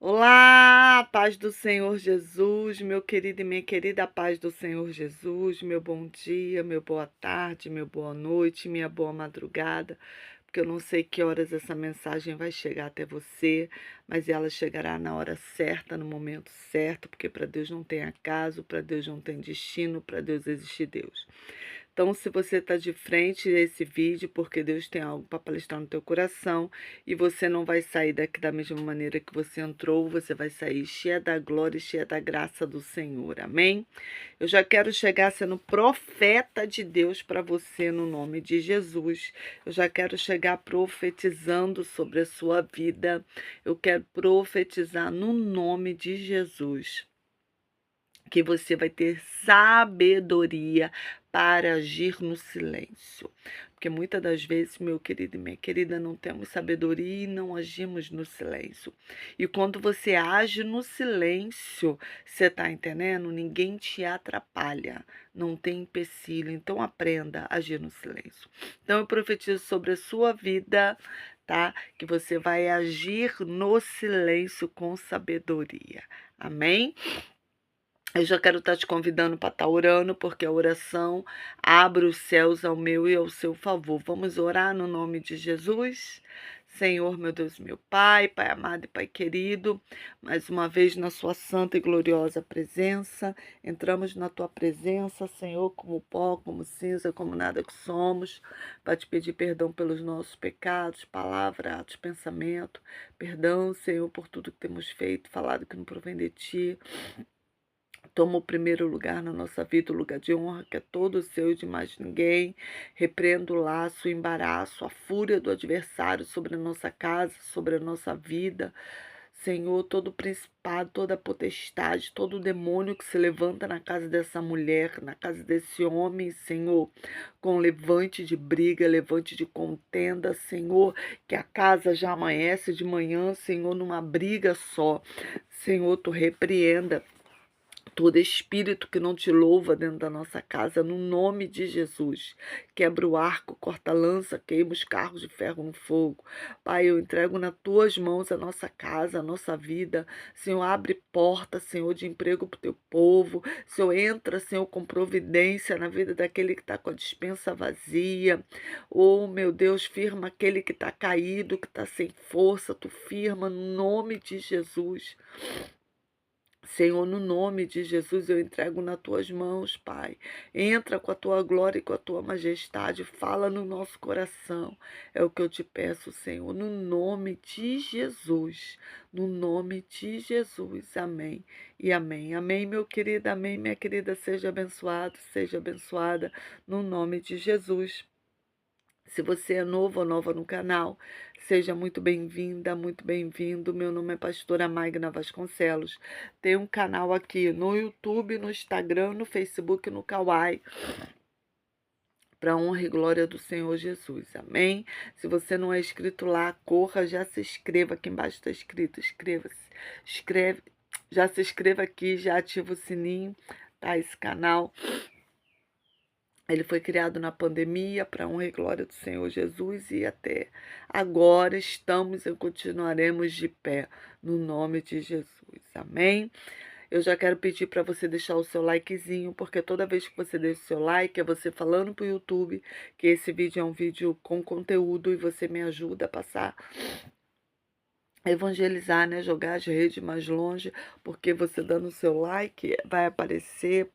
Olá, paz do Senhor Jesus, meu querido e minha querida, paz do Senhor Jesus, meu bom dia, meu boa tarde, meu boa noite, minha boa madrugada, porque eu não sei que horas essa mensagem vai chegar até você, mas ela chegará na hora certa, no momento certo, porque para Deus não tem acaso, para Deus não tem destino, para Deus existe Deus. Então, se você está de frente a esse vídeo, porque Deus tem algo para palestrar no teu coração, e você não vai sair daqui da mesma maneira que você entrou, você vai sair cheia da glória e cheia da graça do Senhor. Amém? Eu já quero chegar sendo profeta de Deus para você no nome de Jesus. Eu já quero chegar profetizando sobre a sua vida. Eu quero profetizar no nome de Jesus que você vai ter sabedoria para agir no silêncio. Porque muitas das vezes, meu querido e minha querida, não temos sabedoria e não agimos no silêncio. E quando você age no silêncio, você está entendendo? Ninguém te atrapalha, não tem empecilho. Então aprenda a agir no silêncio. Então eu profetizo sobre a sua vida, tá? Que você vai agir no silêncio com sabedoria. Amém? Eu já quero estar te convidando para estar orando, porque a oração abre os céus ao meu e ao seu favor. Vamos orar no nome de Jesus? Senhor, meu Deus, meu Pai, Pai amado e Pai querido, mais uma vez na sua santa e gloriosa presença, entramos na tua presença, Senhor, como pó, como cinza, como nada que somos, para te pedir perdão pelos nossos pecados, palavra, atos, pensamento, perdão, Senhor, por tudo que temos feito, falado que não provém de ti. Toma o primeiro lugar na nossa vida, o lugar de honra, que é todo seu e de mais ninguém. Repreendo o laço, o embaraço, a fúria do adversário sobre a nossa casa, sobre a nossa vida. Senhor, todo principado, toda potestade, todo demônio que se levanta na casa dessa mulher, na casa desse homem, Senhor, com levante de briga, levante de contenda, Senhor, que a casa já amanhece de manhã, Senhor, numa briga só. Senhor, tu repreenda todo espírito que não te louva dentro da nossa casa, no nome de Jesus. Quebra o arco, corta a lança, queima os carros de ferro no fogo. Pai, eu entrego nas tuas mãos a nossa casa, a nossa vida. Senhor, abre porta, Senhor, de emprego para o teu povo. Senhor, entra, Senhor, com providência na vida daquele que está com a despensa vazia. Oh, meu Deus, firma aquele que está caído, que está sem força. Tu firma no nome de Jesus. Senhor, no nome de Jesus, eu entrego nas tuas mãos, Pai. Entra com a tua glória e com a tua majestade. Fala no nosso coração. É o que eu te peço, Senhor, no nome de Jesus. No nome de Jesus. Amém e amém. Amém, meu querido. Amém, minha querida. Seja abençoado, seja abençoada. No nome de Jesus. Se você é novo ou nova no canal, seja muito bem-vinda, muito bem-vindo. Meu nome é pastora Magna Vasconcelos. Tem um canal aqui no YouTube, no Instagram, no Facebook, no Kawai, para honra e glória do Senhor Jesus. Amém? Se você não é inscrito lá, corra, já se inscreva. Aqui embaixo está escrito, inscreva-se. Escreve, já se inscreva aqui, já ativa o sininho, tá? Esse canal. Ele foi criado na pandemia para a honra e glória do Senhor Jesus e até agora estamos e continuaremos de pé no nome de Jesus. Amém? Eu já quero pedir para você deixar o seu likezinho, porque toda vez que você deixa o seu like, é você falando para o YouTube que esse vídeo é um vídeo com conteúdo e você me ajuda a passar evangelizar, né? Jogar as redes mais longe, porque você dando o seu like vai aparecer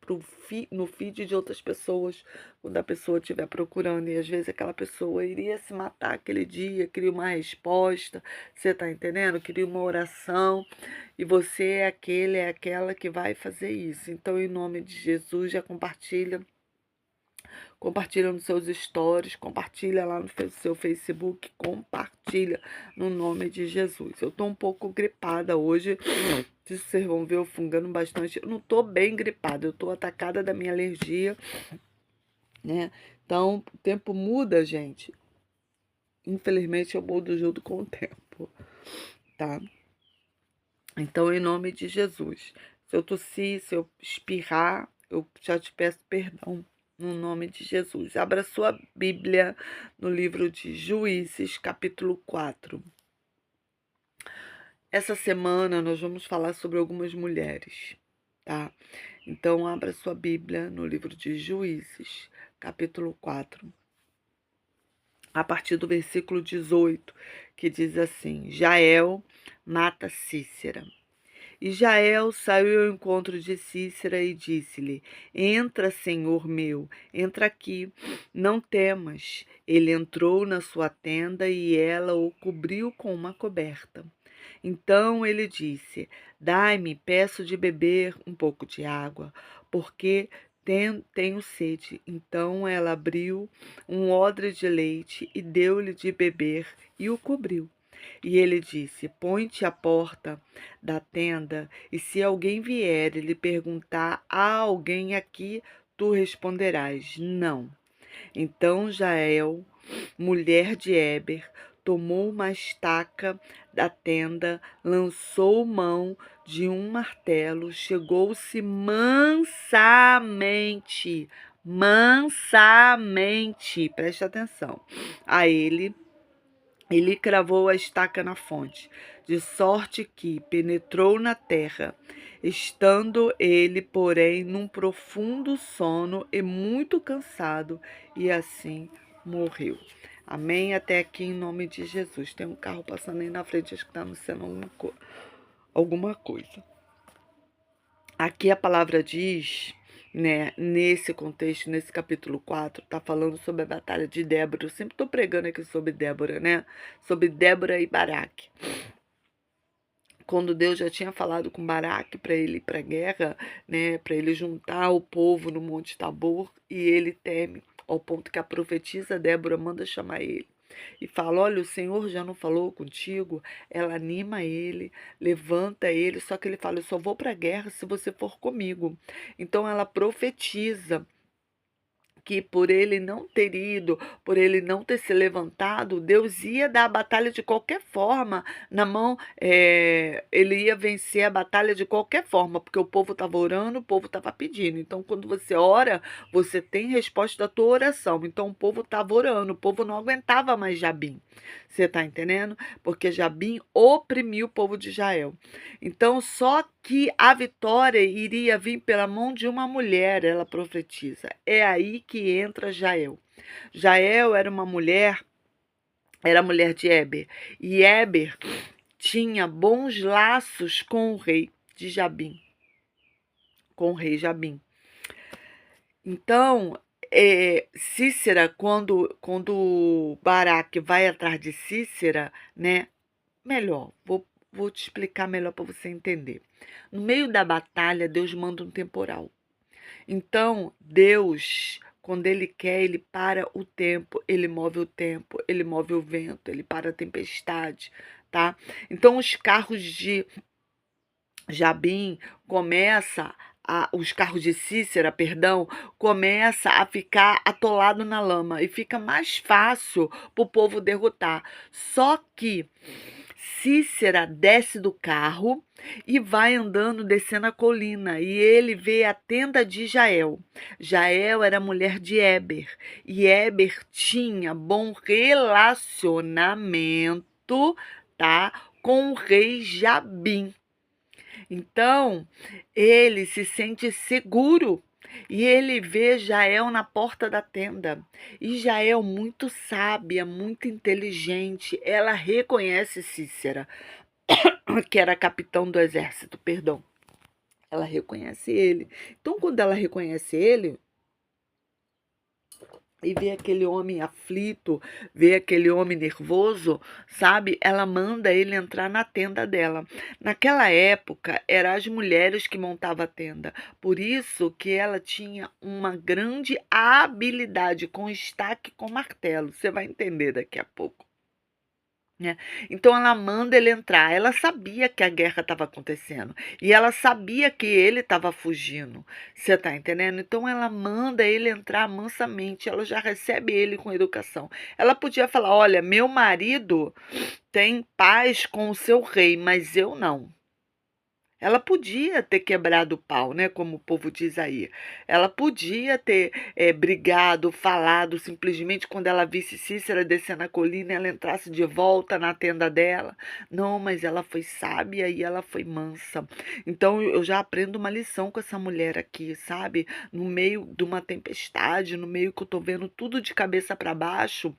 no feed de outras pessoas quando a pessoa estiver procurando. E às vezes aquela pessoa iria se matar aquele dia, queria uma resposta, você tá entendendo? Queria uma oração, e você é aquele, é aquela que vai fazer isso. Então, em nome de Jesus, já compartilha. Compartilha nos seus stories, compartilha lá no seu Facebook, compartilha no nome de Jesus. Eu tô um pouco gripada hoje, vocês vão ver eu fungando bastante. Eu não tô bem gripada, eu tô atacada da minha alergia, né? Então, o tempo muda, gente. Infelizmente, eu mudo junto com o tempo, tá? Então, em nome de Jesus, se eu tossir, se eu espirrar, eu já te peço perdão. No nome de Jesus. Abra sua Bíblia no livro de Juízes, capítulo 4. Essa semana nós vamos falar sobre algumas mulheres, tá? Então, abra sua Bíblia no livro de Juízes, capítulo 4, a partir do versículo 18, que diz assim: Jael mata Cícera. E Jael saiu ao encontro de Cícera e disse-lhe: Entra, senhor meu, entra aqui, não temas. Ele entrou na sua tenda e ela o cobriu com uma coberta. Então ele disse: Dai-me, peço de beber um pouco de água, porque tenho sede. Então ela abriu um odre de leite e deu-lhe de beber e o cobriu. E ele disse: Põe-te à porta da tenda, e se alguém vier e lhe perguntar: Há alguém aqui? Tu responderás: Não. Então Jael, mulher de Éber, tomou uma estaca da tenda, lançou mão de um martelo, chegou-se mansamente, preste atenção, a ele e lhe cravou a estaca na fonte, de sorte que penetrou na terra, estando ele, porém, num profundo sono e muito cansado, e assim morreu. Amém? Até aqui em nome de Jesus. Tem um carro passando aí na frente, acho que está anunciando alguma coisa. Aqui a palavra diz, né, nesse contexto, nesse capítulo 4, tá falando sobre a batalha de Débora. Eu sempre tô pregando aqui sobre Débora, né? Sobre Débora e Baraque. Quando Deus já tinha falado com Baraque para ele ir para a guerra, né, para ele juntar o povo no Monte Tabor, e ele teme, ao ponto que a profetisa Débora manda chamar ele. E fala: Olha, o Senhor já não falou contigo? Ela anima ele, levanta ele, só que ele fala: Eu só vou para a guerra se você for comigo. Então ela profetiza que por ele não ter ido, por ele não ter se levantado, Deus ia dar a batalha de qualquer forma na mão, ele ia vencer a batalha de qualquer forma, porque o povo estava orando, o povo estava pedindo. Então, quando você ora, você tem resposta da tua oração. Então, o povo estava orando, o povo não aguentava mais Jabim. Você está entendendo? Porque Jabim oprimiu o povo de Israel. Então, só que a vitória iria vir pela mão de uma mulher, ela profetiza. É aí que entra Jael. Jael era uma mulher, era mulher de Éber. E Éber tinha bons laços com o rei de Jabim, com o rei Jabim. Então, Cícera, quando Baraque vai atrás de Cícera, né? Melhor, vou te explicar melhor para você entender. No meio da batalha, Deus manda um temporal. Então, Deus, quando Ele quer, Ele para o tempo, Ele move o tempo, Ele move o vento, Ele para a tempestade, tá? Então, os carros de Jabim os carros de Cícera, perdão, começa a ficar atolado na lama e fica mais fácil para o povo derrotar. Só que Cícera desce do carro e vai andando, descendo a colina, e ele vê a tenda de Jael. Jael era mulher de Éber, e Éber tinha bom relacionamento, tá, com o rei Jabim. Então, ele se sente seguro e ele vê Jael na porta da tenda. E Jael, muito sábia, muito inteligente, ela reconhece Cícera, que era capitão do exército, perdão. Ela reconhece ele. Então, quando ela reconhece ele, e vê aquele homem aflito, vê aquele homem nervoso, sabe? Ela manda ele entrar na tenda dela. Naquela época, eram as mulheres que montavam a tenda. Por isso que ela tinha uma grande habilidade com estaque e com martelo. Você vai entender daqui a pouco. Né? Então ela manda ele entrar. Ela sabia que a guerra estava acontecendo e ela sabia que ele estava fugindo. Você está entendendo? Então ela manda ele entrar mansamente. Ela já recebe ele com educação. Ela podia falar: Olha, meu marido tem paz com o seu rei, mas eu não. Ela podia ter quebrado o pau, né, como o povo diz aí. Ela podia ter brigado, falado, simplesmente quando ela visse Cícera descer na colina, ela entrasse de volta na tenda dela. Não, mas ela foi sábia e ela foi mansa. Então eu já aprendo uma lição com essa mulher aqui, sabe? No meio de uma tempestade, no meio que eu tô vendo tudo de cabeça para baixo.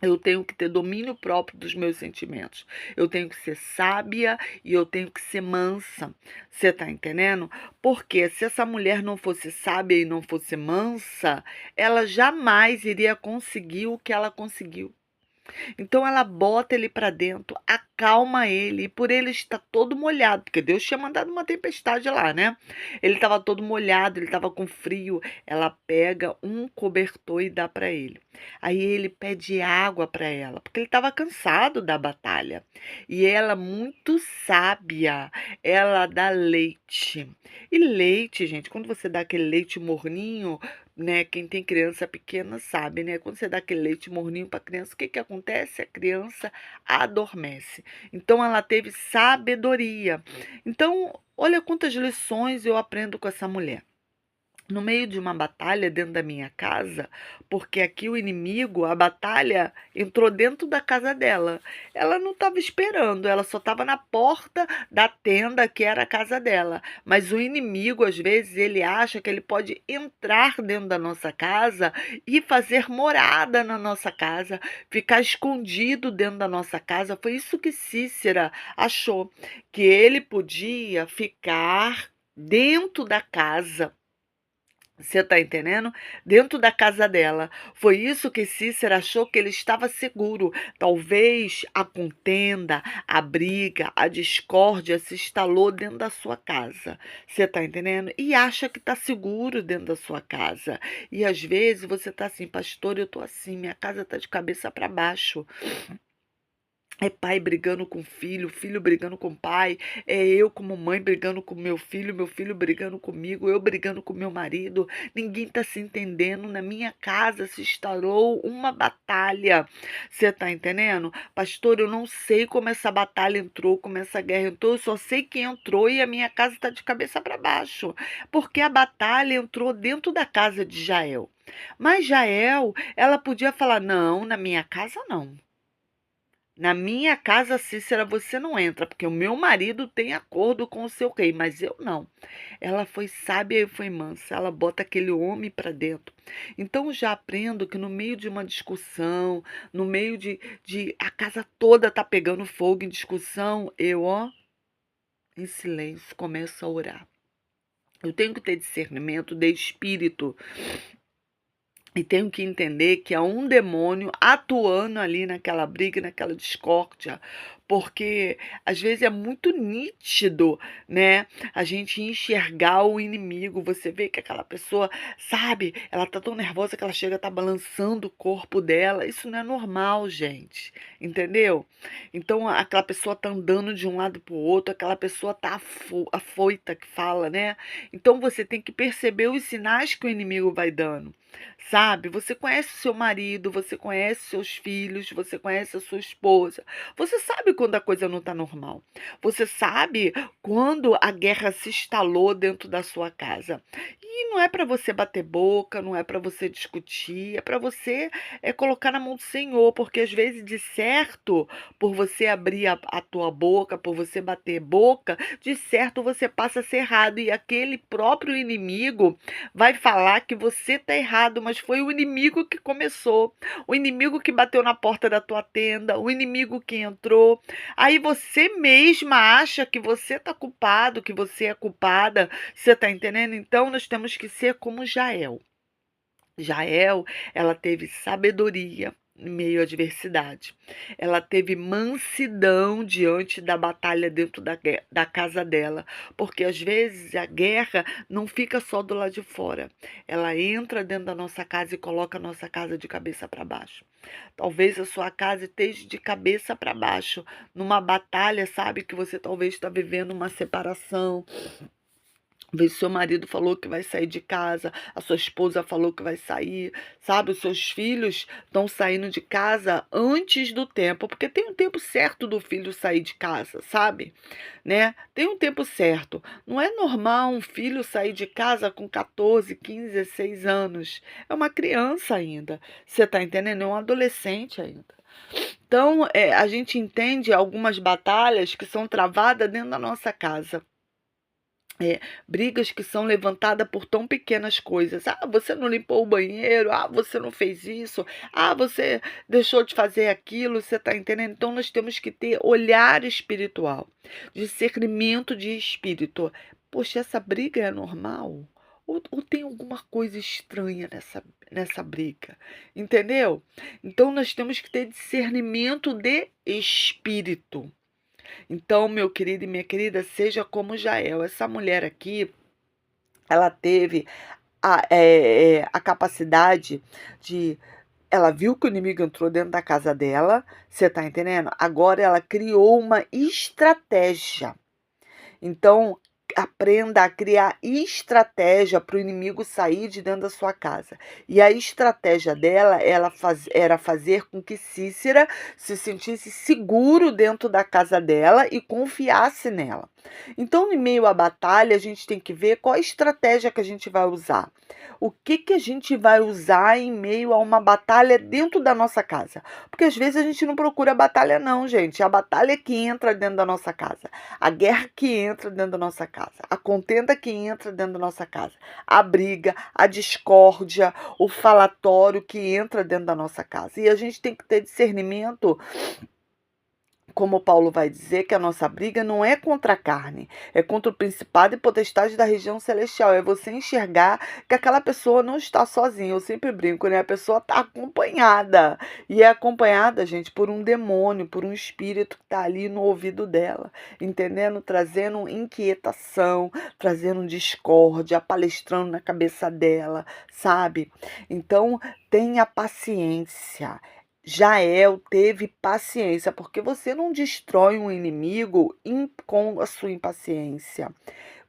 Eu tenho que ter domínio próprio dos meus sentimentos. Eu tenho que ser sábia e eu tenho que ser mansa. Você tá entendendo? Porque se essa mulher não fosse sábia e não fosse mansa, ela jamais iria conseguir o que ela conseguiu. Então ela bota ele para dentro, acalma ele, e por ele estar todo molhado, porque Deus tinha mandado uma tempestade lá, né? Ele estava todo molhado, ele estava com frio. Ela pega um cobertor e dá para ele. Aí ele pede água para ela, porque ele estava cansado da batalha. E ela, muito sábia, ela dá leite. E leite, gente, quando você dá aquele leite morninho, né? Quem tem criança pequena sabe, né? Quando você dá aquele leite morninho para a criança, o que que acontece? A criança adormece. Então ela teve sabedoria. Então, olha quantas lições eu aprendo com essa mulher no meio de uma batalha dentro da minha casa, porque aqui o inimigo, a batalha entrou dentro da casa dela. Ela não estava esperando, ela só estava na porta da tenda que era a casa dela. Mas o inimigo, às vezes, ele acha que ele pode entrar dentro da nossa casa e fazer morada na nossa casa, ficar escondido dentro da nossa casa. Foi isso que Cícera achou, que ele podia ficar dentro da casa. Você está entendendo? Dentro da casa dela. Foi isso que Cícera achou que ele estava seguro. Talvez a contenda, a briga, a discórdia se instalou dentro da sua casa. Você está entendendo? E acha que está seguro dentro da sua casa. E às vezes você está assim, pastor, eu estou assim, minha casa está de cabeça para baixo. É pai brigando com filho brigando com pai, é eu como mãe brigando com meu filho brigando comigo, eu brigando com meu marido. Ninguém está se entendendo. Na minha casa se instalou uma batalha. Você está entendendo? Pastor, eu não sei como essa batalha entrou, como essa guerra entrou, eu só sei que entrou e a minha casa está de cabeça para baixo. Porque a batalha entrou dentro da casa de Jael. Mas Jael, ela podia falar: não, na minha casa não. Na minha casa, Cícera, você não entra, porque o meu marido tem acordo com o seu rei, mas eu não. Ela foi sábia e foi mansa, ela bota aquele homem para dentro. Então, já aprendo que no meio de uma discussão, no meio de a casa toda tá pegando fogo em discussão, eu, ó, em silêncio, começo a orar. Eu tenho que ter discernimento de espírito. E tenho que entender que há um demônio atuando ali naquela briga, naquela discórdia, porque às vezes é muito nítido, né? A gente enxergar o inimigo. Você vê que aquela pessoa, sabe, ela tá tão nervosa que ela chega a tá balançando o corpo dela. Isso não é normal, gente, entendeu? Então aquela pessoa tá andando de um lado pro outro, aquela pessoa tá afoita, que fala, né? Então você tem que perceber os sinais que o inimigo vai dando. Sabe, você conhece o seu marido, você conhece seus filhos, você conhece a sua esposa. Você sabe quando a coisa não está normal. Você sabe quando a guerra se instalou dentro da sua casa. E não é para você bater boca, não é para você discutir, é para você colocar na mão do Senhor, porque às vezes de certo, por você abrir a tua boca, por você bater boca, de certo você passa a ser errado e aquele próprio inimigo vai falar que você está errado, mas foi o inimigo que começou, o inimigo que bateu na porta da tua tenda, o inimigo que entrou. Aí você mesma acha que você está culpado, que você é culpada. Você está entendendo? Então nós temos que ser como Jael. Jael, ela teve sabedoria em meio à adversidade. Ela teve mansidão diante da batalha dentro da casa dela, porque às vezes a guerra não fica só do lado de fora. Ela entra dentro da nossa casa e coloca a nossa casa de cabeça para baixo. Talvez a sua casa esteja de cabeça para baixo, numa batalha, sabe, que você talvez está vivendo uma separação, Vê se seu marido falou que vai sair de casa, a sua esposa falou que vai sair, sabe? Os seus filhos estão saindo de casa antes do tempo, porque tem um tempo certo do filho sair de casa, sabe? Né? Tem um tempo certo. Não é normal um filho sair de casa com 14, 15, 16 anos. É uma criança ainda. Você está entendendo? É um adolescente ainda. Então, a gente entende algumas batalhas que são travadas dentro da nossa casa. Brigas que são levantadas por tão pequenas coisas. Ah, você não limpou o banheiro. Ah, você não fez isso. Ah, você deixou de fazer aquilo. Você está entendendo? Então, nós temos que ter olhar espiritual, discernimento de espírito. Poxa, essa briga é normal? Ou tem alguma coisa estranha nessa briga? Entendeu? Então, nós temos que ter discernimento de espírito. Então, meu querido e minha querida, seja como Jael. Essa mulher aqui, ela teve a capacidade de. Ela viu que o inimigo entrou dentro da casa dela, você tá entendendo? Agora ela criou uma estratégia. Então, aprenda a criar estratégia para o inimigo sair de dentro da sua casa. E a estratégia dela era fazer com que Cícera se sentisse seguro dentro da casa dela e confiasse nela. Então, em meio à batalha, a gente tem que ver qual a estratégia que a gente vai usar. O que a gente vai usar em meio a uma batalha dentro da nossa casa? Porque às vezes a gente não procura batalha não, gente. A batalha é que entra dentro da nossa casa. A guerra que entra dentro da nossa casa. A contenda que entra dentro da nossa casa. A briga, a discórdia, o falatório que entra dentro da nossa casa. E a gente tem que ter discernimento, como Paulo vai dizer, que a nossa briga não é contra a carne, é contra o principado e potestade da região celestial. É você enxergar que aquela pessoa não está sozinha. Eu sempre brinco, né? A pessoa está acompanhada. E é acompanhada, gente, por um demônio, por um espírito que está ali no ouvido dela, entendendo? Trazendo inquietação, trazendo discórdia, palestrando na cabeça dela, sabe? Então, tenha paciência. Jael teve paciência, porque você não destrói um inimigo com a sua impaciência.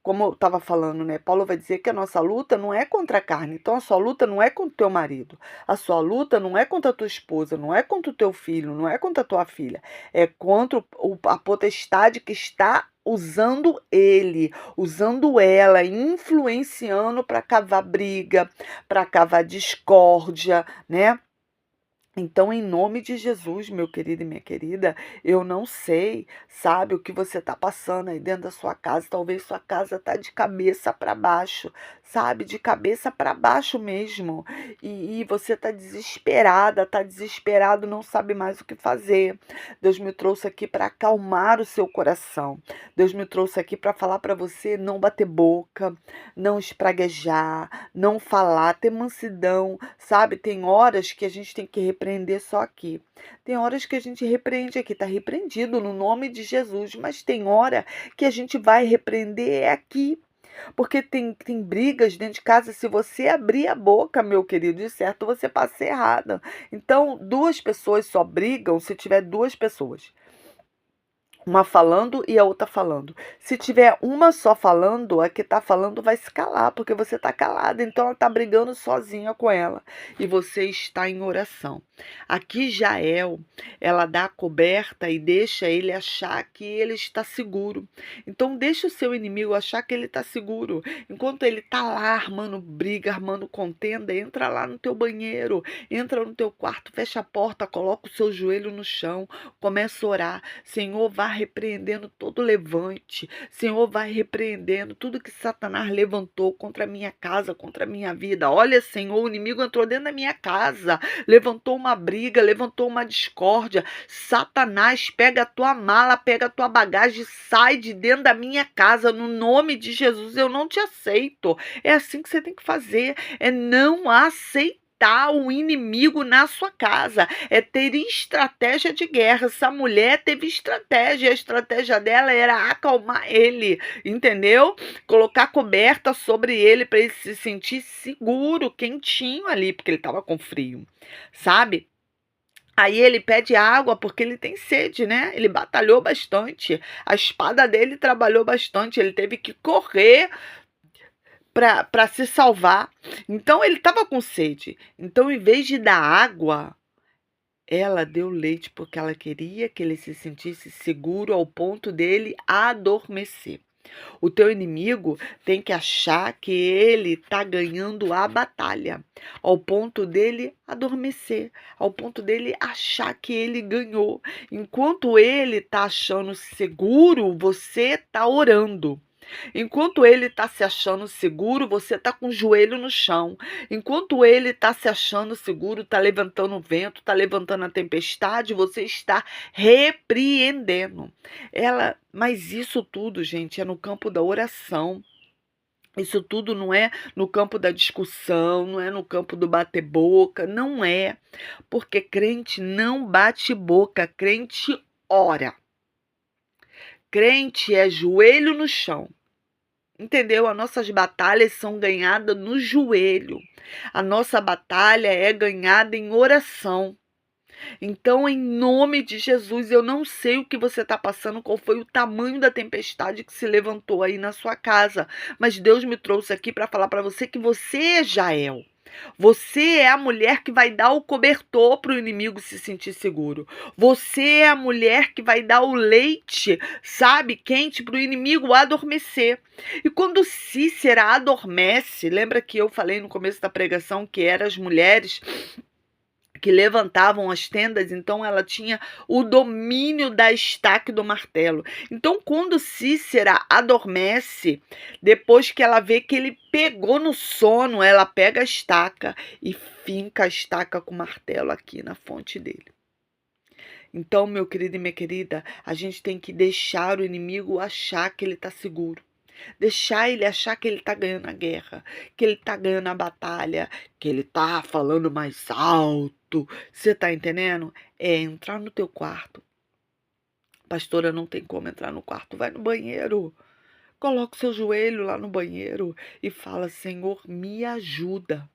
Como eu estava falando, né? Paulo vai dizer que a nossa luta não é contra a carne. Então, a sua luta não é contra o teu marido. A sua luta não é contra a tua esposa, não é contra o teu filho, não é contra a tua filha. É contra a potestade que está usando ele, usando ela, influenciando para cavar briga, para cavar discórdia, né? Então, em nome de Jesus, meu querido e minha querida, eu não sei, sabe, o que você está passando aí dentro da sua casa. Talvez sua casa está de cabeça para baixo, sabe, de cabeça para baixo mesmo. E você está desesperada, está desesperado, não sabe mais o que fazer. Deus me trouxe aqui para acalmar o seu coração. Deus me trouxe aqui para falar para você não bater boca, não espraguejar, não falar, ter mansidão, sabe? Tem horas que a gente tem que repreender só aqui. Tem horas que a gente repreende aqui, está repreendido no nome de Jesus, mas tem hora que a gente vai repreender aqui. Porque tem brigas dentro de casa, se você abrir a boca, meu querido, de certo você passa errada. Então, duas pessoas só brigam se tiver duas pessoas. Uma falando e a outra falando. Se tiver uma só falando, a que tá falando vai se calar, porque você tá calada. Então ela tá brigando sozinha com ela. E você está em oração. Aqui Jael, ela dá a coberta e deixa ele achar que ele está seguro. Então deixa o seu inimigo achar que ele está seguro. Enquanto ele tá lá armando briga, armando contenda, entra lá no teu banheiro, entra no teu quarto, fecha a porta, coloca o seu joelho no chão, começa a orar. Senhor, vá repreendendo todo levante. Senhor, vai repreendendo tudo que Satanás levantou contra a minha casa, contra a minha vida. Olha, Senhor, o inimigo entrou dentro da minha casa, levantou uma briga, levantou uma discórdia. Satanás, pega a tua mala, pega a tua bagagem, sai de dentro da minha casa, no nome de Jesus. Eu não te aceito. É assim que você tem que fazer, é não aceitar o inimigo na sua casa, é ter estratégia de guerra. Essa mulher teve estratégia, a estratégia dela era acalmar ele, entendeu? Colocar coberta sobre ele para ele se sentir seguro, quentinho ali, porque ele estava com frio, sabe? Aí ele pede água porque ele tem sede, né? Ele batalhou bastante, a espada dele trabalhou bastante, ele teve que correr para se salvar. Então ele estava com sede. Então, em vez de dar água, ela deu leite porque ela queria que ele se sentisse seguro ao ponto dele adormecer. O teu inimigo tem que achar que ele está ganhando a batalha, ao ponto dele adormecer, ao ponto dele achar que ele ganhou. Enquanto ele está achando seguro, você está orando. Enquanto ele está se achando seguro, você está com o joelho no chão. Enquanto ele está se achando seguro, está levantando o vento, está levantando a tempestade, você está repreendendo. Mas isso tudo, gente, é no campo da oração. Isso tudo não é no campo da discussão, não é no campo do bater boca, não é. Porque crente não bate boca, crente ora. Crente é joelho no chão. Entendeu? As nossas batalhas são ganhadas no joelho. A nossa batalha é ganhada em oração. Então, em nome de Jesus, eu não sei o que você está passando, qual foi o tamanho da tempestade que se levantou aí na sua casa, mas Deus me trouxe aqui para falar para você que você é Jael. Você é a mulher que vai dar o cobertor para o inimigo se sentir seguro. Você é a mulher que vai dar o leite, sabe, quente para o inimigo adormecer. E quando Cícera adormece, lembra que eu falei no começo da pregação que eram as mulheres que levantavam as tendas, então ela tinha o domínio da estaca e do martelo. Então, quando Cícera adormece, depois que ela vê que ele pegou no sono, ela pega a estaca e finca a estaca com o martelo aqui na fonte dele. Então, meu querido e minha querida, a gente tem que deixar o inimigo achar que ele está seguro. Deixar ele achar que ele está ganhando a guerra, que ele está ganhando a batalha, que ele está falando mais alto. Você está entendendo? É entrar no teu quarto. Pastora, não tem como entrar no quarto. Vai no banheiro. Coloca o seu joelho lá no banheiro e fala: Senhor, me ajuda.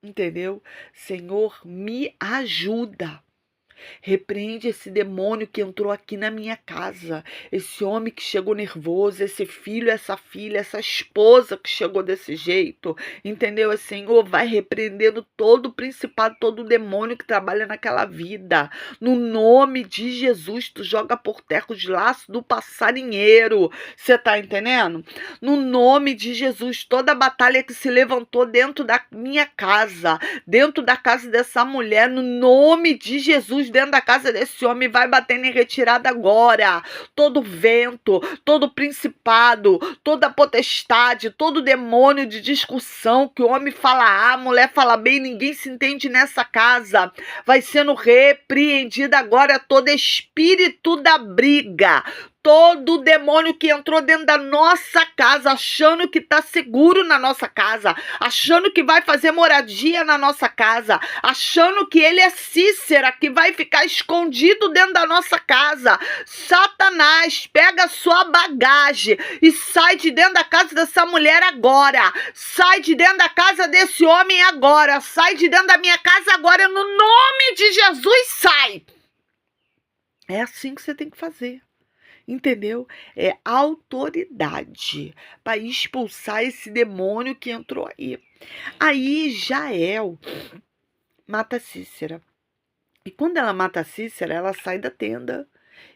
Entendeu? Senhor, me ajuda. Repreende esse demônio que entrou aqui na minha casa, esse homem que chegou nervoso, esse filho, essa filha, essa esposa que chegou desse jeito, entendeu? Senhor, vai repreendendo todo o principado, todo o demônio que trabalha naquela vida. No nome de Jesus, tu joga por terra os laços do passarinheiro. Você tá entendendo? No nome de Jesus, toda a batalha que se levantou dentro da minha casa, dentro da casa dessa mulher, no nome de Jesus, dentro da casa desse homem, vai batendo em retirada agora. Todo vento, todo principado, toda potestade, todo demônio de discussão, que o homem fala A, a mulher fala B, ninguém se entende nessa casa, vai sendo repreendido agora todo espírito da briga. Todo demônio que entrou dentro da nossa casa, achando que está seguro na nossa casa, achando que vai fazer moradia na nossa casa, achando que ele é Cícera, que vai ficar escondido dentro da nossa casa. Satanás, pega a sua bagagem e sai de dentro da casa dessa mulher agora. Sai de dentro da casa desse homem agora. Sai de dentro da minha casa agora. No nome de Jesus, sai. É assim que você tem que fazer. Entendeu? É autoridade para expulsar esse demônio que entrou aí. Aí Jael mata Cícera. E quando ela mata Cícera, ela sai da tenda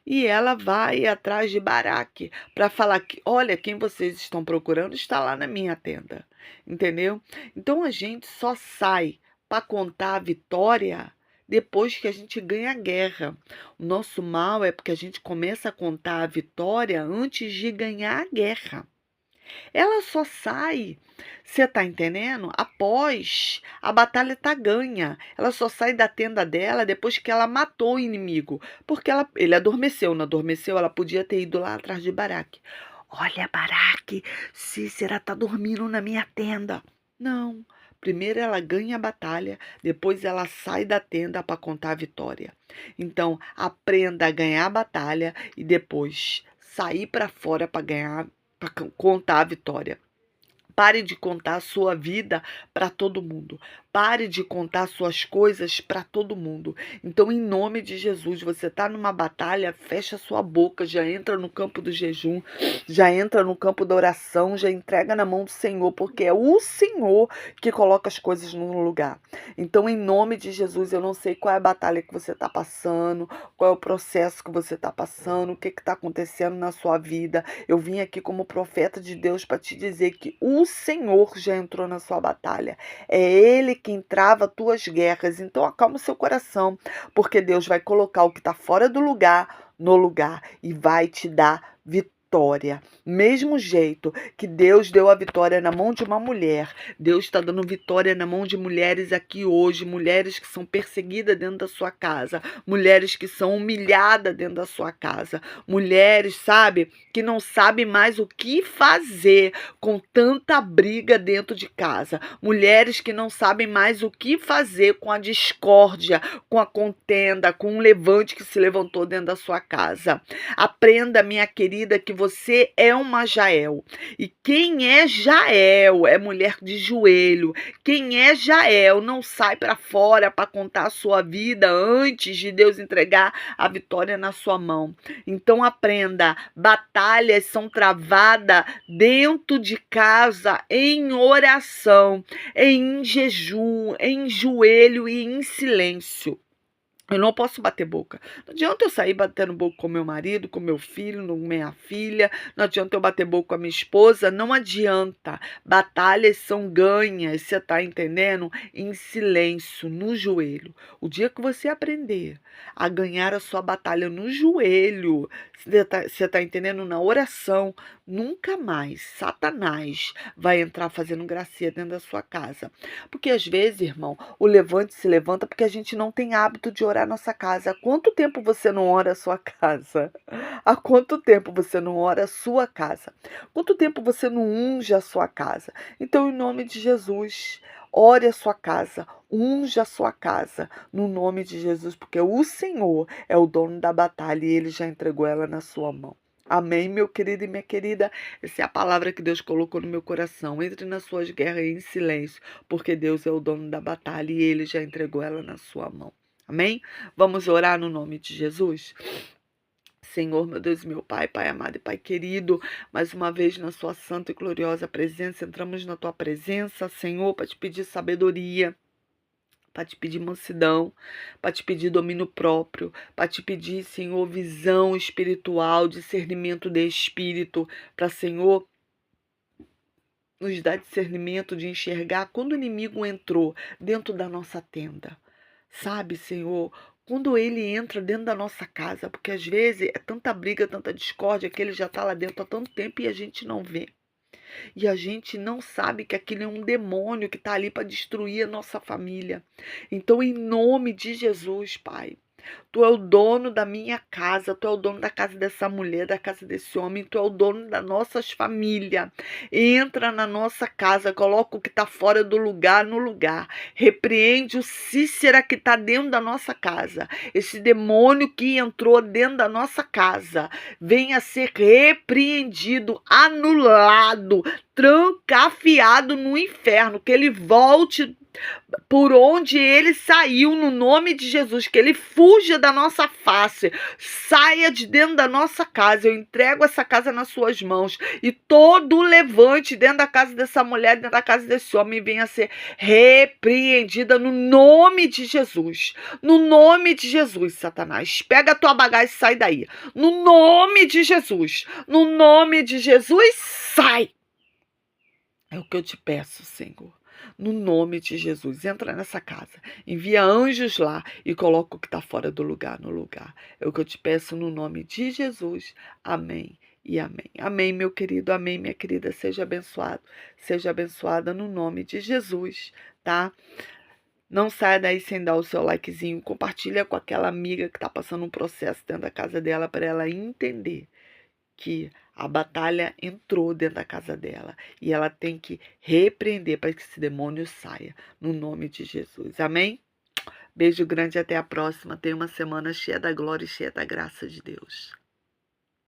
e ela vai atrás de Baraque para falar que, olha, quem vocês estão procurando está lá na minha tenda. Entendeu? Então a gente só sai para contar a vitória depois que a gente ganha a guerra. O nosso mal é porque a gente começa a contar a vitória antes de ganhar a guerra. Ela só sai, você tá entendendo? Após a batalha tá ganha. Ela só sai da tenda dela depois que ela matou o inimigo. Porque ele adormeceu, não adormeceu? Ela podia ter ido lá atrás de Baraque. Olha, Baraque, Cícera tá dormindo na minha tenda. Não. Primeiro ela ganha a batalha, depois ela sai da tenda para contar a vitória. Então, aprenda a ganhar a batalha e depois sair para fora para contar a vitória. Pare de contar a sua vida para todo mundo. Pare de contar suas coisas para todo mundo. Então, em nome de Jesus, você está numa batalha, fecha sua boca, já entra no campo do jejum, já entra no campo da oração, já entrega na mão do Senhor, porque é o Senhor que coloca as coisas no lugar. Então, em nome de Jesus, eu não sei qual é a batalha que você está passando, qual é o processo que você está passando, o que está acontecendo na sua vida. Eu vim aqui como profeta de Deus para te dizer que o Senhor já entrou na sua batalha. É Ele quem trava tuas guerras. Então acalma o seu coração, porque Deus vai colocar o que está fora do lugar no lugar e vai te dar vitória. Mesmo jeito que Deus deu a vitória na mão de uma mulher, Deus está dando vitória na mão de mulheres aqui hoje, mulheres que são perseguidas dentro da sua casa, mulheres que são humilhadas dentro da sua casa, mulheres, sabe, que não sabem mais o que fazer com tanta briga dentro de casa, mulheres que não sabem mais o que fazer com a discórdia, com a contenda, com o levante que se levantou dentro da sua casa. Aprenda, minha querida, que você é uma Jael. E quem é Jael é mulher de joelho. Quem é Jael não sai para fora para contar a sua vida antes de Deus entregar a vitória na sua mão. Então aprenda, batalhas são travadas dentro de casa em oração, em jejum, em joelho e em silêncio. Eu não posso bater boca. Não adianta eu sair batendo boca com meu marido, com meu filho, com minha filha. Não adianta eu bater boca com a minha esposa. Não adianta. Batalhas são ganhas, você tá entendendo? Em silêncio, no joelho. O dia que você aprender a ganhar a sua batalha no joelho, você tá entendendo? Na oração, nunca mais Satanás vai entrar fazendo gracinha dentro da sua casa. Porque às vezes, irmão, o levante se levanta porque a gente não tem hábito de orar a nossa casa. Há quanto tempo você não ora a sua casa? Há quanto tempo você não ora a sua casa? Quanto tempo você não unge a sua casa? Então, em nome de Jesus, ore a sua casa, unja a sua casa, no nome de Jesus, porque o Senhor é o dono da batalha e Ele já entregou ela na sua mão. Amém, meu querido e minha querida? Essa é a palavra que Deus colocou no meu coração. Entre nas suas guerras em silêncio, porque Deus é o dono da batalha e Ele já entregou ela na sua mão. Amém? Vamos orar no nome de Jesus? Senhor, meu Deus, meu Pai, Pai amado e Pai querido, mais uma vez na sua santa e gloriosa presença, entramos na tua presença, Senhor, para te pedir sabedoria, para te pedir mansidão, para te pedir domínio próprio, para te pedir, Senhor, visão espiritual, discernimento de espírito, para, Senhor, nos dar discernimento de enxergar quando o inimigo entrou dentro da nossa tenda. Sabe, Senhor, quando ele entra dentro da nossa casa, porque às vezes é tanta briga, tanta discórdia, que ele já está lá dentro há tanto tempo e a gente não vê. E a gente não sabe que aquilo é um demônio que está ali para destruir a nossa família. Então, em nome de Jesus, Pai, Tu é o dono da minha casa, Tu é o dono da casa dessa mulher, da casa desse homem, Tu é o dono das nossas famílias. Entra na nossa casa, coloca o que está fora do lugar no lugar. Repreende o Cícera que está dentro da nossa casa. Esse demônio que entrou dentro da nossa casa, venha ser repreendido, anulado, trancafiado no inferno, que ele volte por onde ele saiu, no nome de Jesus, que ele fuja da nossa face, saia de dentro da nossa casa. Eu entrego essa casa nas suas mãos, e todo levante dentro da casa dessa mulher, dentro da casa desse homem, venha a ser repreendida no nome de Jesus. No nome de Jesus, Satanás, pega a tua bagagem e sai daí. No nome de Jesus, no nome de Jesus, sai. É o que eu te peço, Senhor. No nome de Jesus, entra nessa casa, envia anjos lá e coloca o que está fora do lugar no lugar. É o que eu te peço no nome de Jesus. Amém e amém. Amém, meu querido, amém, minha querida. Seja abençoado, seja abençoada no nome de Jesus, tá? Não saia daí sem dar o seu likezinho. Compartilha com aquela amiga que está passando um processo dentro da casa dela, para ela entender que a batalha entrou dentro da casa dela e ela tem que repreender para que esse demônio saia, no nome de Jesus. Amém? Beijo grande e até a próxima. Tenha uma semana cheia da glória e cheia da graça de Deus.